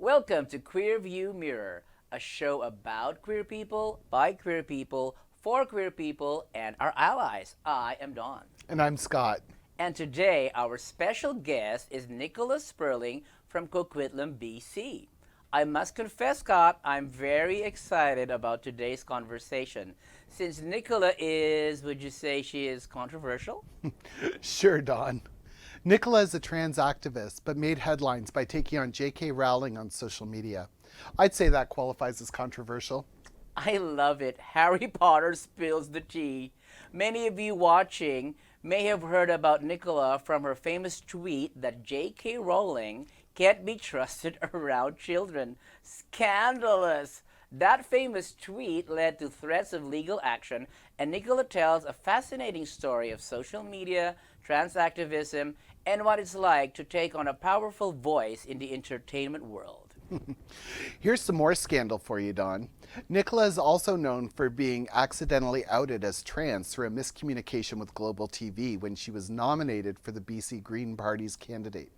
Welcome to Queer View Mirror, a show about queer people, by queer people, for queer people, and our allies. I am Don. And I'm Scott. And today, our special guest is NICOLA SPURLING from Coquitlam, BC. I must confess, Scott, I'm very excited about today's conversation. Since NICOLA is, would you say she is controversial? Sure, Don. NICOLA is a trans activist, but made headlines by taking on J.K. Rowling on social media. I'd say that qualifies as controversial. I love it. Harry Potter spills the tea. Many of you watching may have heard about NICOLA from her famous tweet that J.K. Rowling can't be trusted around children. Scandalous! That famous tweet led to threats of legal action, and NICOLA tells a fascinating story of social media, trans activism, and what it's like to take on a powerful voice in the entertainment world. Here's some more scandal for you, Don. NICOLA is also known for being accidentally outed as trans through a miscommunication with Global TV when she was nominated for the BC Green Party's candidate.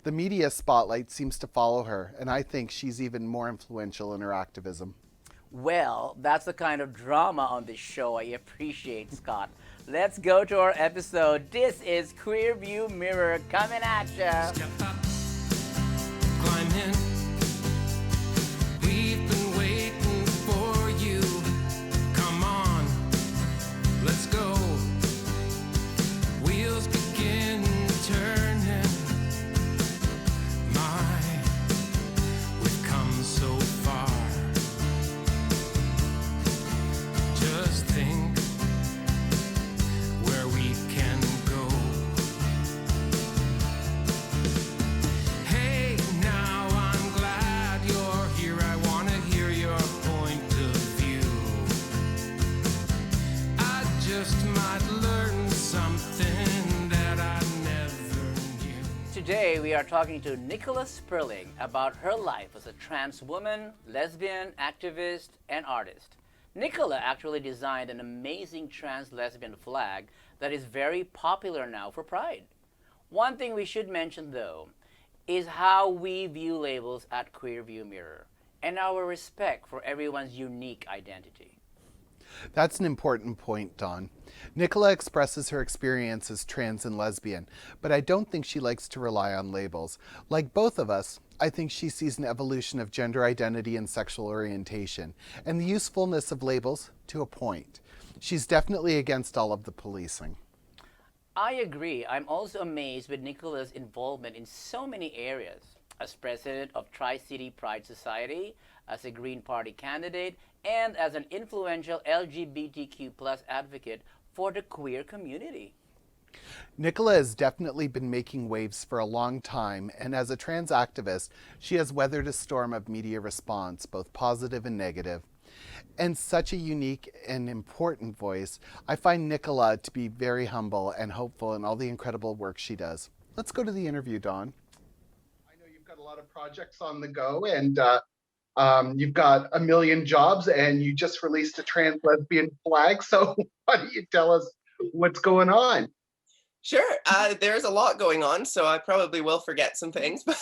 The media spotlight seems to follow her, and I think she's even more influential in her activism. Well, that's the kind of drama on this show I appreciate, Scott. Let's go to our episode. This is Queer View Mirror coming at ya. Step up, climb in. We've been waiting for you. Come on, let's go. Wheels begin turning. My, we've come so far. Just think where we can go. Hey, now I'm glad you're here. I want to hear your point of view. I just might learn something that I never knew. Today we are talking to NICOLA SPURLING about her life as a trans woman, lesbian, activist, and artist. NICOLA actually designed an amazing trans lesbian flag that is very popular now for Pride. One thing we should mention though is how we view labels at Queer View Mirror and our respect for everyone's unique identity. That's an important point, Don. NICOLA expresses her experience as trans and lesbian, but I don't think she likes to rely on labels. Like both of us, I think she sees an evolution of gender identity and sexual orientation, and the usefulness of labels to a point. She's definitely against all of the policing. I agree. I'm also amazed with NICOLA's involvement in so many areas. As president of Tri-City Pride Society, as a Green Party candidate, and as an influential LGBTQ plus advocate for the queer community. NICOLA has definitely been making waves for a long time, and as a trans activist, she has weathered a storm of media response, both positive and negative. And such a unique and important voice, I find NICOLA to be very humble and hopeful in all the incredible work she does. Let's go to the interview, Dawn. I know you've got a lot of projects on the go, and you've got a million jobs, and you just released a trans lesbian flag. So why don't you tell us what's going on? Sure. There's a lot going on, so I probably will forget some things, but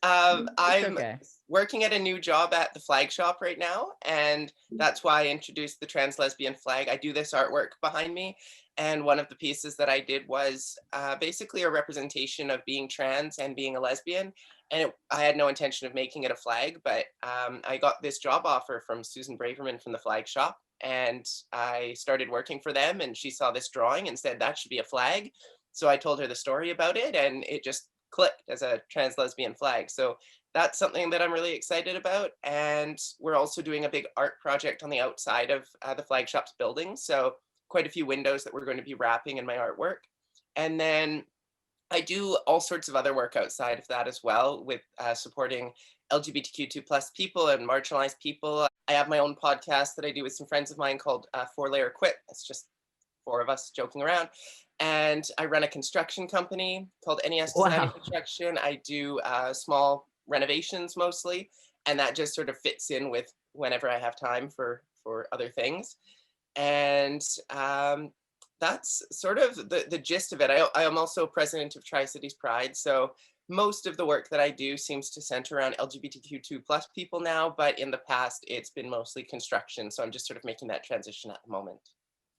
I'm okay. working at a new job at the flag shop right now, and that's why I introduced the trans lesbian flag. I do this artwork behind me, and one of the pieces that I did was basically a representation of being trans and being a lesbian, and I had no intention of making it a flag, but I got this job offer from Susan Braverman from the flag shop, and I started working for them, and she saw this drawing and said that should be a flag. So I told her the story about it, and it just clicked as a trans lesbian flag. So that's something that I'm really excited about. And we're also doing a big art project on the outside of the flag shop's building. So quite a few windows that we're going to be wrapping in my artwork. And then I do all sorts of other work outside of that as well, with supporting LGBTQ2 plus people and marginalized people. I have my own podcast that I do with some friends of mine called Four Layer Quit. It's just four of us joking around. And I run a construction company called NES Design and Construction. I do small renovations mostly, and that just sort of fits in with whenever I have time for other things. And that's sort of the gist of it. I am also president of Tri-Cities Pride, so most of the work that I do seems to center around LGBTQ2 plus people now, but in the past it's been mostly construction. So I'm just sort of making that transition at the moment.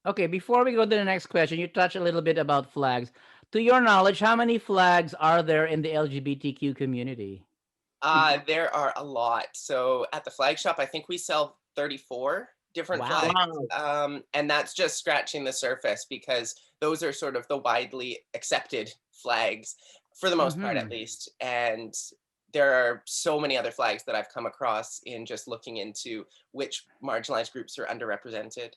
Okay, before we go to the next question, you touched a little bit about flags. To your knowledge, how many flags are there in the LGBTQ community? There are a lot. So at the flag shop, I think we sell 34 different Wow. flags. And that's just scratching the surface because those are sort of the widely accepted flags for the most part, at least. And there are so many other flags that I've come across in just looking into which marginalized groups are underrepresented.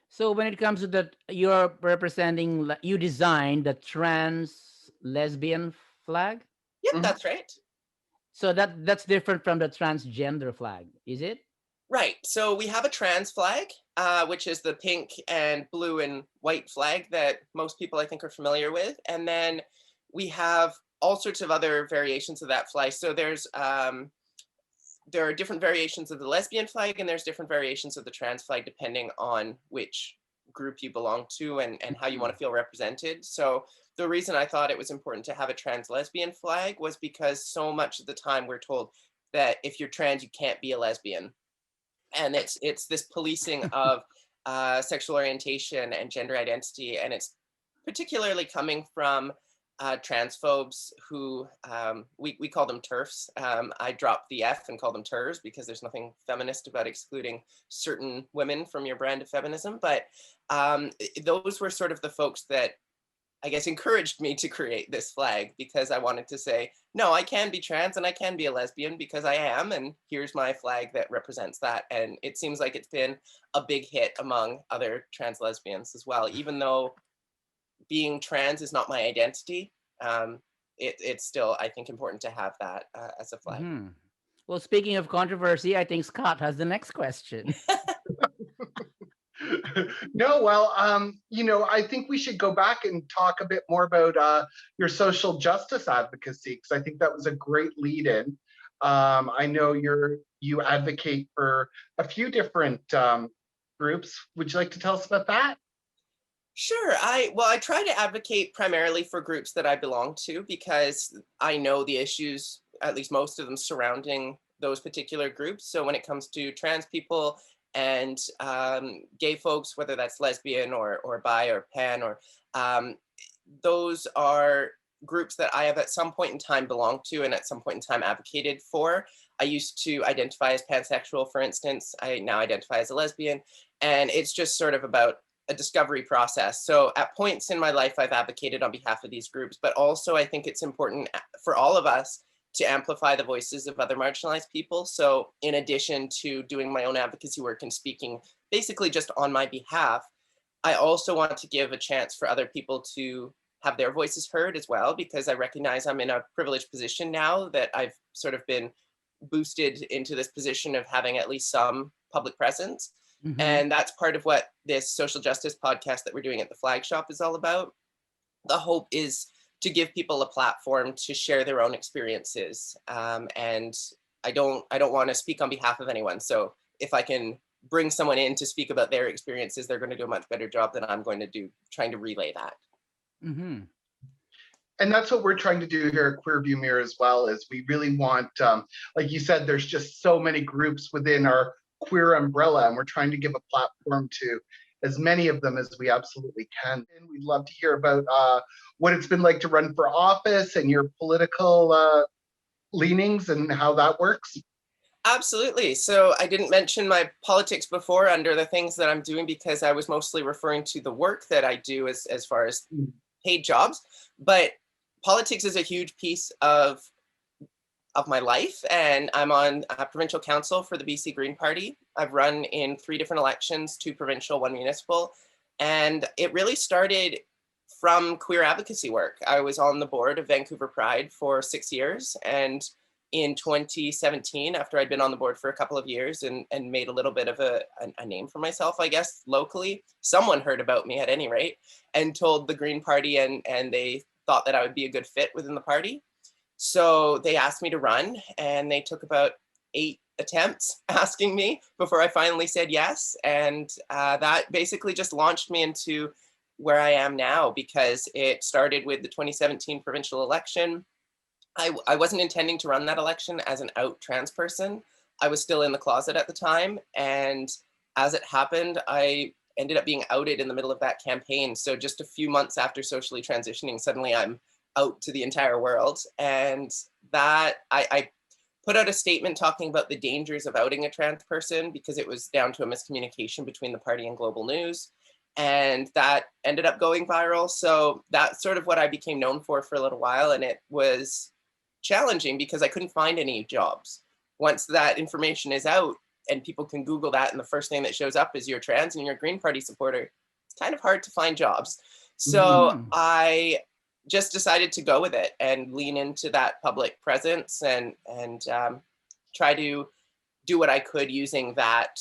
So when it comes to that, you're representing, you designed the trans lesbian flag. Yep, that's right. So that's different from the transgender flag, is it? Right. So we have a trans flag, which is the pink and blue and white flag that most people I think are familiar with. And then we have all sorts of other variations of that flag. So there are different variations of the lesbian flag and there's different variations of the trans flag depending on which group you belong to and how you want to feel represented. So the reason I thought it was important to have a trans lesbian flag was because so much of the time we're told that if you're trans, you can't be a lesbian. And it's this policing of sexual orientation and gender identity. And it's particularly coming from transphobes who we call them TERFs. I dropped the F and call them TERs because there's nothing feminist about excluding certain women from your brand of feminism. But those were sort of the folks that I guess encouraged me to create this flag because I wanted to say, no, I can be trans and I can be a lesbian because I am. And here's my flag that represents that. And it seems like it's been a big hit among other trans lesbians as well, even though being trans is not my identity. It's still, I think, important to have that as a flag. Well, speaking of controversy, I think Scott has the next question. No, well, I think we should go back and talk a bit more about your social justice advocacy, because I think that was a great lead-in. I know you advocate for a few different groups. Would you like to tell us about that? Sure. I try to advocate primarily for groups that I belong to because I know the issues, at least most of them, surrounding those particular groups. So when it comes to trans people and gay folks, whether that's lesbian or bi or pan, or those are groups that I have at some point in time belonged to and at some point in time advocated for. I used to identify as pansexual, for instance. I now identify as a lesbian. And it's just sort of about a discovery process. So at points in my life, I've advocated on behalf of these groups, but also I think it's important for all of us to amplify the voices of other marginalized people. So in addition to doing my own advocacy work and speaking basically just on my behalf, I also want to give a chance for other people to have their voices heard as well, because I recognize I'm in a privileged position now that I've sort of been boosted into this position of having at least some public presence. And that's part of what this social justice podcast that we're doing at the Flag Shop is all about. The hope is to give people a platform to share their own experiences. And I don't want to speak on behalf of anyone. So if I can bring someone in to speak about their experiences, they're going to do a much better job than I'm going to do trying to relay that. And that's what we're trying to do here at Queer View Mirror as well, is we really want, like you said, there's just so many groups within our queer umbrella, and we're trying to give a platform to as many of them as we absolutely can. And we'd love to hear about what it's been like to run for office and your political leanings and how that works. Absolutely. So I didn't mention my politics before under the things that I'm doing because I was mostly referring to the work that I do as far as paid jobs. But politics is a huge piece of my life, and I'm on provincial council for the BC Green Party. I've run in 3 different elections, 2 provincial, 1 municipal, and it really started from queer advocacy work. I was on the board of Vancouver Pride for 6 years, and in 2017, after I'd been on the board for a couple of years and made a little bit of a name for myself, I guess, locally, someone heard about me at any rate and told the Green Party, and they thought that I would be a good fit within the party. So they asked me to run, and they took about 8 attempts asking me before I finally said yes. And that basically just launched me into where I am now, because it started with the 2017 provincial election. I wasn't intending to run that election as an out trans person. I was still in the closet at the time. And as it happened, I ended up being outed in the middle of that campaign. So just a few months after socially transitioning, suddenly I'm out to the entire world. And that I put out a statement talking about the dangers of outing a trans person because it was down to a miscommunication between the party and global news. And that ended up going viral. So that's sort of what I became known for a little while. And it was challenging because I couldn't find any jobs. Once that information is out and people can Google that, and the first thing that shows up is you're trans and you're a Green Party supporter, it's kind of hard to find jobs. So I just decided to go with it and lean into that public presence and try to do what I could using that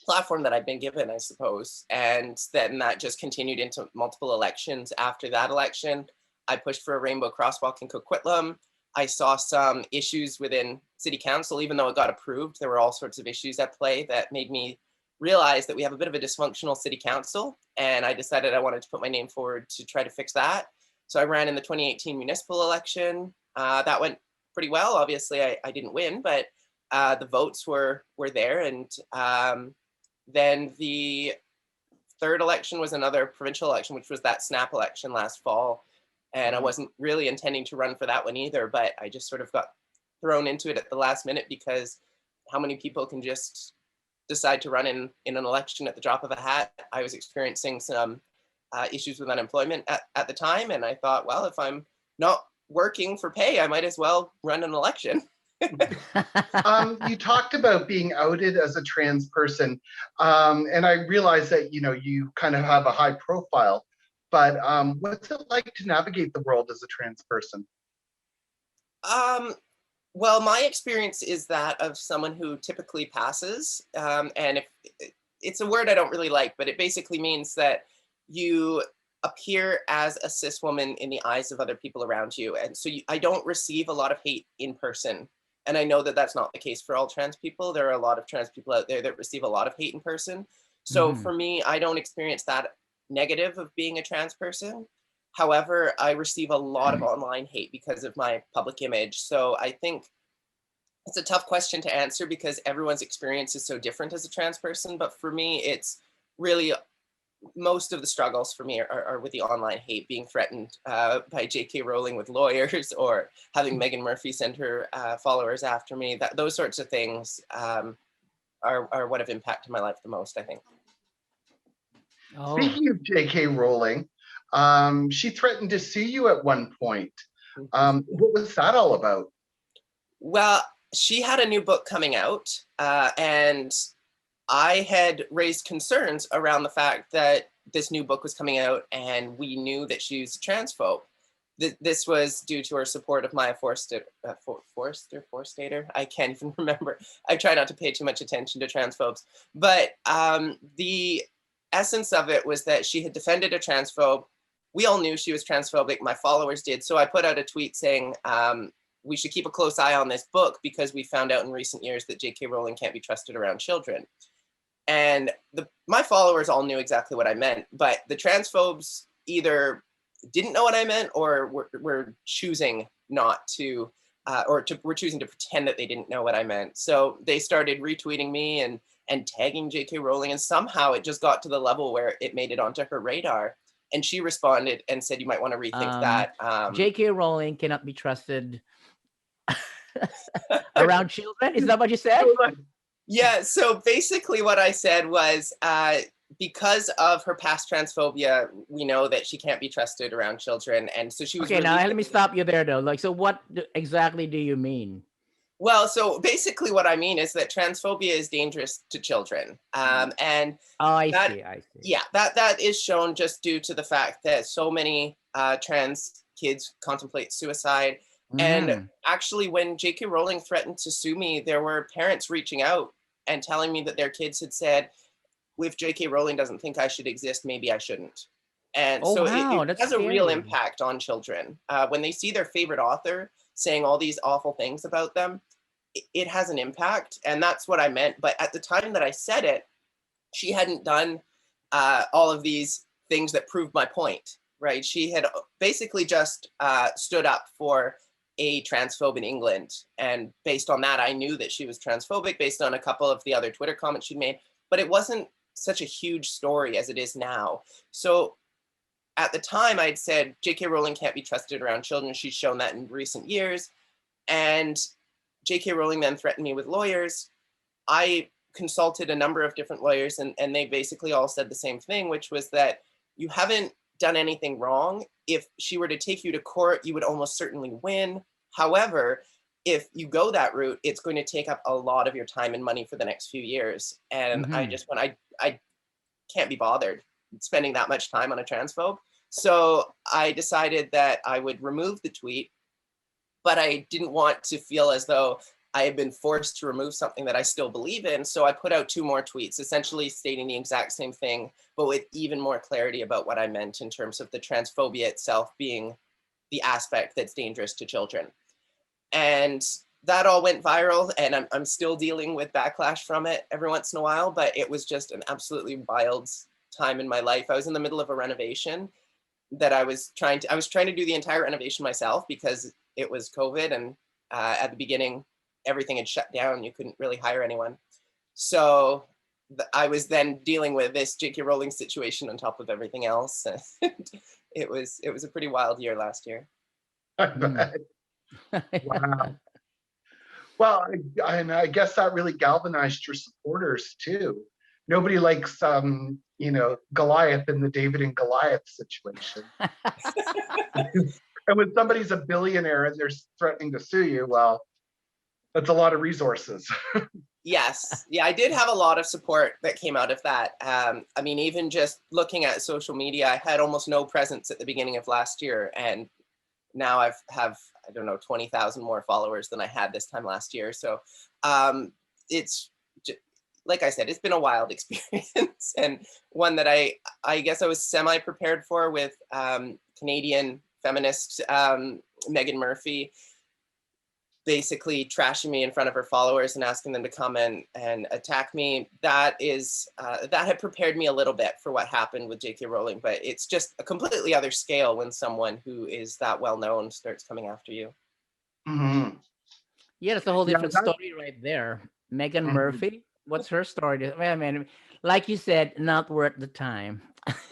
platform that I'd been given, I suppose. And then that just continued into multiple elections. After that election, I pushed for a rainbow crosswalk in Coquitlam. I saw some issues within city council, even though it got approved, there were all sorts of issues at play that made me realize that we have a bit of a dysfunctional city council. And I decided I wanted to put my name forward to try to fix that. So I ran in the 2018 municipal election. That went pretty well. Obviously, I didn't win, but the votes were there. And then the third election was another provincial election, which was that snap election last fall. And I wasn't really intending to run for that one either, but I just sort of got thrown into it at the last minute because how many people can just decide to run in an election at the drop of a hat? I was experiencing some issues with unemployment at the time. And I thought, well, if I'm not working for pay, I might as well run an election. You talked about being outed as a trans person, and I realize that you kind of have a high profile, but what's it like to navigate the world as a trans person? Well, my experience is that of someone who typically passes, and if it's a word I don't really like, but it basically means that you appear as a cis woman in the eyes of other people around you, and so I don't receive a lot of hate in person. And I know that that's not the case for all trans people. There are a lot of trans people out there that receive a lot of hate in person. So for me, I don't experience that negative of being a trans person. However, I receive a lot of online hate because of my public image. So I think it's a tough question to answer because everyone's experience is so different as a trans person. But for me, it's really most of the struggles for me are with the online hate, being threatened by J.K. Rowling with lawyers, or having Meghan Murphy send her followers after me. Those sorts of things are what have impacted my life the most, I think. Oh. Speaking of J.K. Rowling, she threatened to sue you at one point. What was that all about? Well, she had a new book coming out, and I had raised concerns around the fact that this new book was coming out and we knew that she was a transphobe. This was due to her support of Maya Forstater. I can't even remember. I try not to pay too much attention to transphobes. But the essence of it was that she had defended a transphobe. We all knew she was transphobic. My followers did. So I put out a tweet saying, we should keep a close eye on this book because we found out in recent years that J.K. Rowling can't be trusted around children. And my followers all knew exactly what I meant, but the transphobes either didn't know what I meant or were choosing not to, were choosing to pretend that they didn't know what I meant. So they started retweeting me and tagging J.K. Rowling, and somehow it just got to the level where it made it onto her radar. And she responded and said, you might want to rethink that. J.K. Rowling cannot be trusted around children? Is that what you said? Yeah, so basically what I said was, because of her past transphobia, we know that she can't be trusted around children. And so she was— Okay, now let me stop you there though. Like, so what exactly do you mean? Well, so basically what I mean is that transphobia is dangerous to children. And I that, see. yeah, that is shown just due to the fact that so many trans kids contemplate suicide. And actually, when J.K. Rowling threatened to sue me, there were parents reaching out and telling me that their kids had said, if J.K. Rowling doesn't think I should exist, maybe I shouldn't. And so wow, it has a real impact on children. When they see their favorite author saying all these awful things about them, it has an impact. And that's what I meant. But at the time that I said it, she hadn't done all of these things that proved my point. right? She had basically just stood up for a transphobe in England. And based on that, I knew that she was transphobic based on a couple of the other Twitter comments she'd made, but it wasn't such a huge story as it is now. So at the time I'd said, J.K. Rowling can't be trusted around children. She's shown that in recent years. And J.K. Rowling then threatened me with lawyers. I consulted a number of different lawyers, and they basically all said the same thing, which was that you haven't done anything wrong. If she were to take you to court, you would almost certainly win. However, if you go that route, it's going to take up a lot of your time and money for the next few years. And I just went, I can't be bothered spending that much time on a transphobe. So I decided that I would remove the tweet, but I didn't want to feel as though I had been forced to remove something that I still believe in. So I put out 2 more tweets, essentially stating the exact same thing, but with even more clarity about what I meant in terms of the transphobia itself being the aspect that's dangerous to children. And that all went viral, and I'm still dealing with backlash from it every once in a while, but it was just an absolutely wild time in my life. I was in the middle of a renovation that I was trying to do the entire renovation myself because it was COVID, and at the beginning, everything had shut down. You couldn't really hire anyone. So I was then dealing with this J.K. Rowling situation on top of everything else. It was a pretty wild year last year. Wow. Well, and I guess that really galvanized your supporters too. Nobody likes, Goliath in the David and Goliath situation. And when somebody's a billionaire and they're threatening to sue you, well, that's a lot of resources. Yes. Yeah, I did have a lot of support that came out of that. I mean, even just looking at social media, I had almost no presence at the beginning of last year. And now I don't know, 20,000 more followers than I had this time last year. So it's, like I said, it's been a wild experience, and one that I guess I was semi-prepared for with Canadian feminist Megan Murphy basically trashing me in front of her followers and asking them to come and attack me. That had prepared me a little bit for what happened with J.K. Rowling, but it's just a completely other scale when someone who is that well known starts coming after you. Mm-hmm. Yeah, that's a whole different story right there. Megan Murphy, what's her story? I mean, like you said, not worth the time.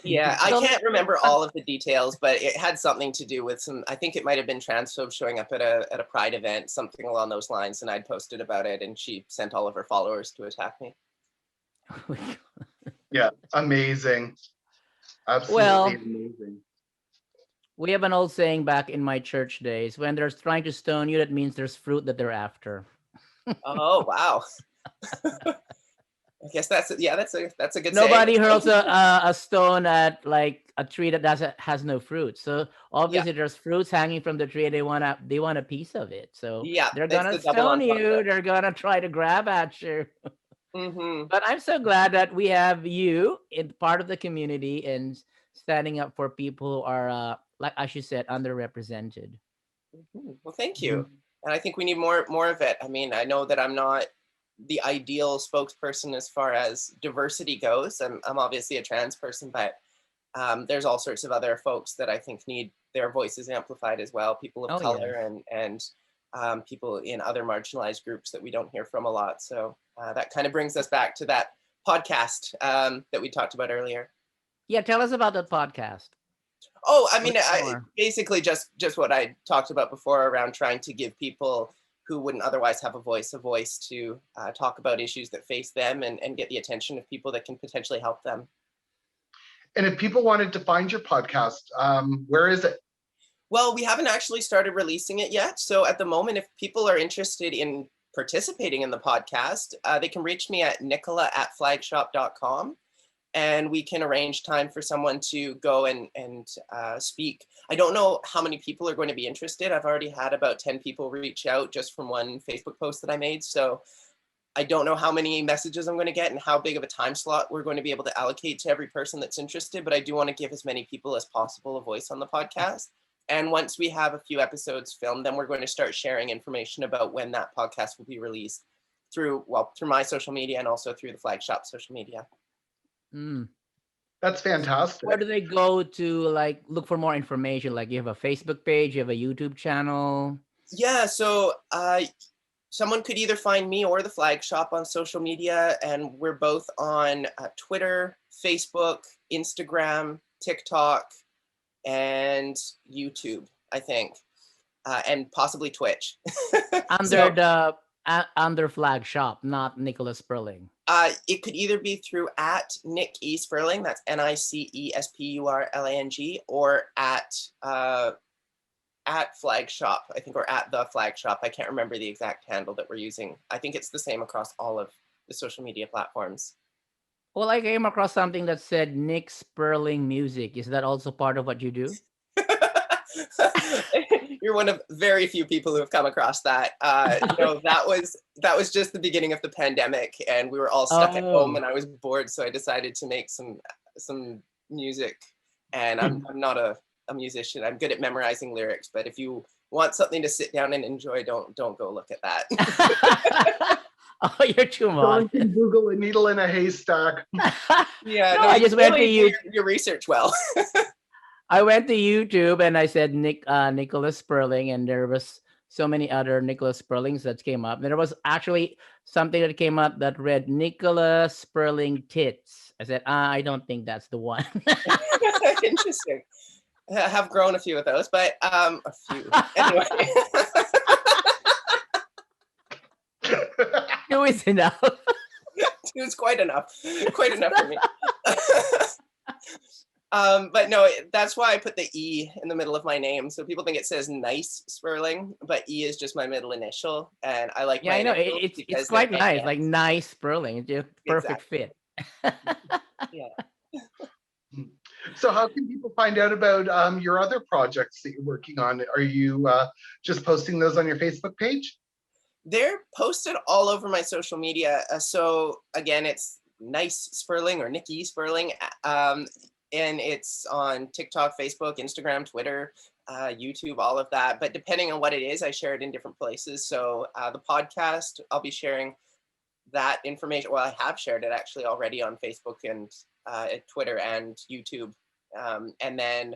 Yeah, I can't remember all of the details, but it had something to do with I think it might have been transphobes showing up at a Pride event, something along those lines, and I'd posted about it, and she sent all of her followers to attack me. Yeah, amazing. Absolutely amazing. We have an old saying back in my church days: when they're trying to stone you, that means there's fruit that they're after. Oh, wow. I guess that's a good Nobody saying. hurls a stone at like a tree that has no fruit. So obviously there's fruits hanging from the tree, and they want a piece of it. So yeah, they're gonna stone you. They're gonna try to grab at you. Mm-hmm. But I'm so glad that we have you in part of the community and standing up for people who are like as you said, underrepresented. Mm-hmm. Well, thank you. And I think we need more of it. I mean, I know that I'm not the ideal spokesperson as far as diversity goes. I'm obviously a trans person, but there's all sorts of other folks that I think need their voices amplified as well. People of color and people in other marginalized groups that we don't hear from a lot. So that kind of brings us back to that podcast that we talked about earlier. Yeah, tell us about that podcast. Oh, I mean, basically just what I talked about before around trying to give people who wouldn't otherwise have a voice to talk about issues that face them and get the attention of people that can potentially help them. And if people wanted to find your podcast, where is it? Well, we haven't actually started releasing it yet. So at the moment, if people are interested in participating in the podcast, they can reach me at NICOLA@flagshop.com. And we can arrange time for someone to go and speak. I don't know how many people are going to be interested. I've already had about 10 people reach out just from one Facebook post that I made. So I don't know how many messages I'm going to get and how big of a time slot we're going to be able to allocate to every person that's interested. But I do want to give as many people as possible a voice on the podcast. And once we have a few episodes filmed, then we're going to start sharing information about when that podcast will be released through my social media and also through the Flagshop social media. That's fantastic. Where do they go to like look for more information? Like you have a Facebook page, you have a YouTube channel. Yeah, so someone could either find me or the flag shop on social media, and we're both on Twitter, Facebook, Instagram, TikTok, and YouTube, I think, and possibly Twitch. Under the under flag shop, not Nicola Sperling. It could either be through at Nick E. Spurling, that's NICESPURLANG, or at flag shop, I think, or at the flag shop. I can't remember the exact handle that we're using. I think it's the same across all of the social media platforms. Well, I came across something that said Nick Sperling Music. Is that also part of what you do? You're one of very few people who have come across that. That was just the beginning of the pandemic, and we were all stuck at home, and I was bored, so I decided to make some music. And I'm not a musician. I'm good at memorizing lyrics, but if you want something to sit down and enjoy, don't go look at that. Oh, you're too much. Don't Google a needle in a haystack. Yeah, No, I just went to your research well. I went to YouTube and I said Nicola Sperling, and there was so many other Nicola Sperlings that came up. There was actually something that came up that read Nicola Sperling tits. I said, I don't think that's the one. Interesting. I have grown a few of those, but a few anyway. Two is enough. Two is quite enough for me. But no, that's why I put the E in the middle of my name. So people think it says Nice Sperling, but E is just my middle initial. And I like Yeah, I know. It's quite nice, like nice Sperling. It's a perfect fit. Yeah. So how can people find out about your other projects that you're working on? Are you just posting those on your Facebook page? They're posted all over my social media. So again, it's Nice Sperling or Nikki Sperling. And it's on TikTok, Facebook, Instagram, Twitter, YouTube, all of that. But depending on what it is, I share it in different places. So the podcast, I'll be sharing that information. Well, I have shared it actually already on Facebook and Twitter and YouTube. And then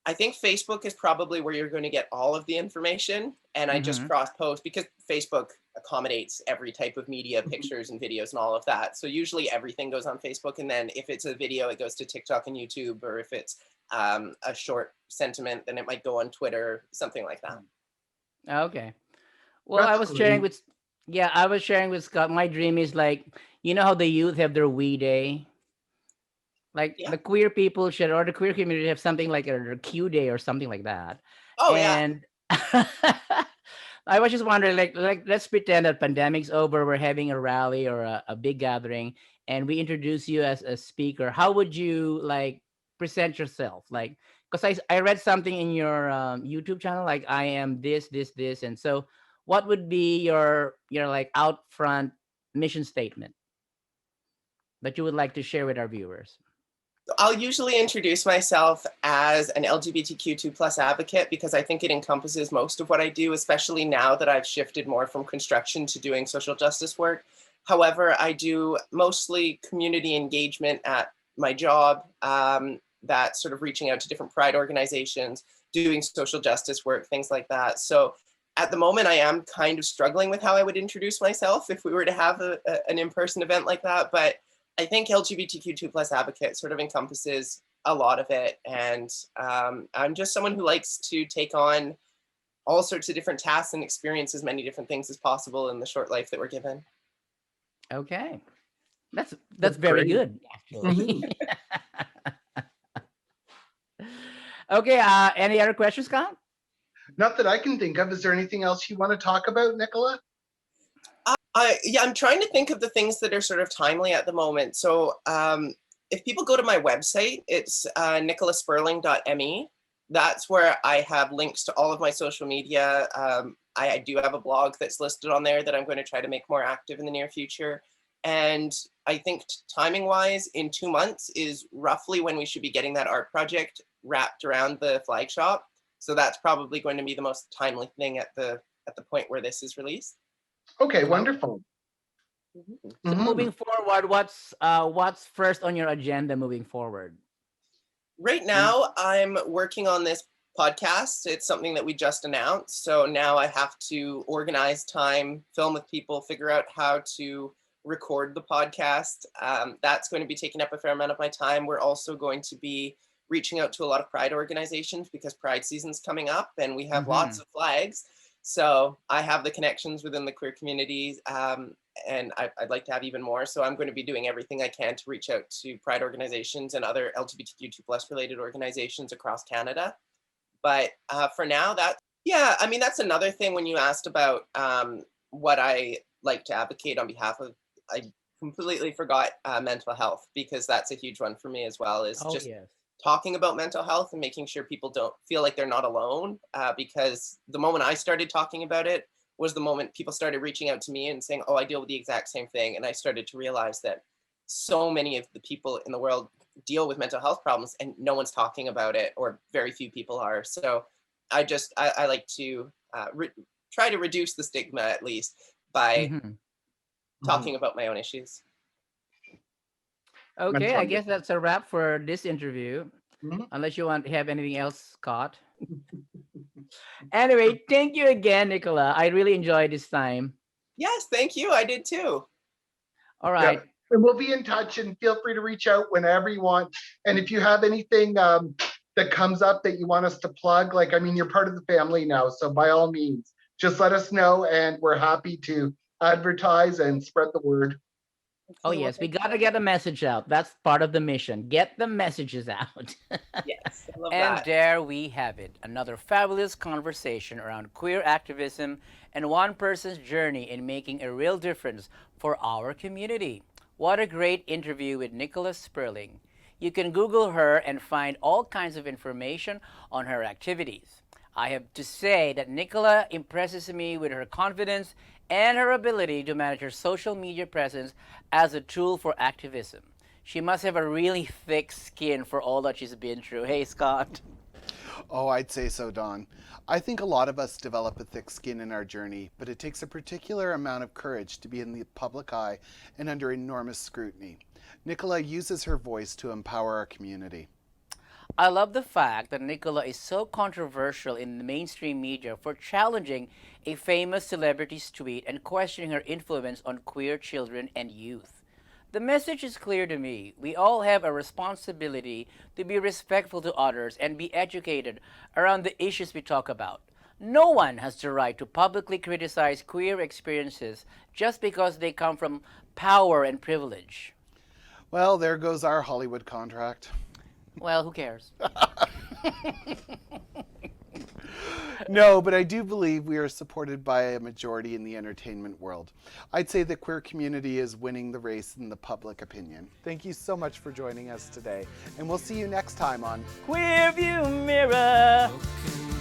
I think Facebook is probably where you're going to get all of the information. And I just cross post because Facebook accommodates every type of media, pictures and videos and all of that. So usually everything goes on Facebook. And then if it's a video, it goes to TikTok and YouTube. Or if it's a short sentiment, then it might go on Twitter, something like that. Okay. Well, I was sharing with Scott. My dream is like, you know how the youth have their We Day? Like the queer people should, or the queer community have something like a Q Day or something like that. Oh, and I was just wondering, like let's pretend that pandemic's over, we're having a rally or a big gathering, and we introduce you as a speaker. How would you like present yourself? Like, because I read something in your YouTube channel, like I am this, and so what would be your like out front mission statement that you would like to share with our viewers? I'll usually introduce myself as an LGBTQ2+ advocate because I think it encompasses most of what I do, especially now that I've shifted more from construction to doing social justice work. However, I do mostly community engagement at my job, that's sort of reaching out to different pride organizations, doing social justice work, things like that. So at the moment, I am kind of struggling with how I would introduce myself if we were to have an in-person event like that. But I think LGBTQ2+ advocate sort of encompasses a lot of it. And I'm just someone who likes to take on all sorts of different tasks and experience as many different things as possible in the short life that we're given. Okay. That's very good, actually. Okay, any other questions, Scott? Not that I can think of. Is there anything else you want to talk about, Nicola? Yeah, I'm trying to think of the things that are sort of timely at the moment. So if people go to my website, it's nicolaspurling.me. That's where I have links to all of my social media. I do have a blog that's listed on there that I'm going to try to make more active in the near future. And I think timing wise, in 2 months is roughly when we should be getting that art project wrapped around the flag shop. So that's probably going to be the most timely thing at the point where this is released. Okay, wonderful. So Mhm. moving forward, what's first on your agenda moving forward? Right now, I'm working on this podcast. It's something that we just announced. So now I have to organize time, film with people, figure out how to record the podcast. That's going to be taking up a fair amount of my time. We're also going to be reaching out to a lot of Pride organizations because Pride season's coming up and we have lots of flags. So I have the connections within the queer communities, and I'd like to have even more. So I'm going to be doing everything I can to reach out to Pride organizations and other LGBTQ2+ related organizations across Canada. But for now, that's another thing when you asked about what I like to advocate on behalf of. I completely forgot mental health, because that's a huge one for me as well, is Oh just yes. talking about mental health and making sure people don't feel like they're not alone. Because the moment I started talking about it was the moment people started reaching out to me and saying, oh, I deal with the exact same thing. And I started to realize that so many of the people in the world deal with mental health problems and no one's talking about it, or very few people are. So I like to try to reduce the stigma, at least, by Mhm. talking about my own issues. That's Okay, I guess wonderful. that's a wrap for this interview. Mhm. Unless you have anything else, Scott. Anyway, thank you again, Nicola. I really enjoyed this time. Yes, thank you. I did too. All Yeah. right. And we'll be in touch, and feel free to reach out whenever you want. And if you have anything that comes up that you want us to plug, like, I mean, you're part of the family now. So by all means, just let us know, and we're happy to advertise and spread the word. Oh Okay, well, yes, we thank you got to so get much. a message out. That's part of the mission. Get the messages out. Yes, I love And that. there we have it. Another fabulous conversation around queer activism and one person's journey in making a real difference for our community. What a great interview with NICOLA SPURLING. You can Google her and find all kinds of information on her activities. I have to say that NICOLA impresses me with her confidence and her ability to manage her social media presence as a tool for activism. She must have a really thick skin for all that she's been through. Hey, Scott. Oh, I'd say so, Don. I think a lot of us develop a thick skin in our journey, but it takes a particular amount of courage to be in the public eye and under enormous scrutiny. Nicola uses her voice to empower our community. I love the fact that NICOLA is so controversial in the mainstream media for challenging a famous celebrity's tweet and questioning her influence on queer children and youth. The message is clear to me. We all have a responsibility to be respectful to others and be educated around the issues we talk about. No one has the right to publicly criticize queer experiences just because they come from power and privilege. Well, there goes our Hollywood contract. Well, who cares? No, but I do believe we are supported by a majority in the entertainment world. I'd say the queer community is winning the race in the public opinion. Thank you so much for joining us today, and we'll see you next time on Queer View Mirror. Looking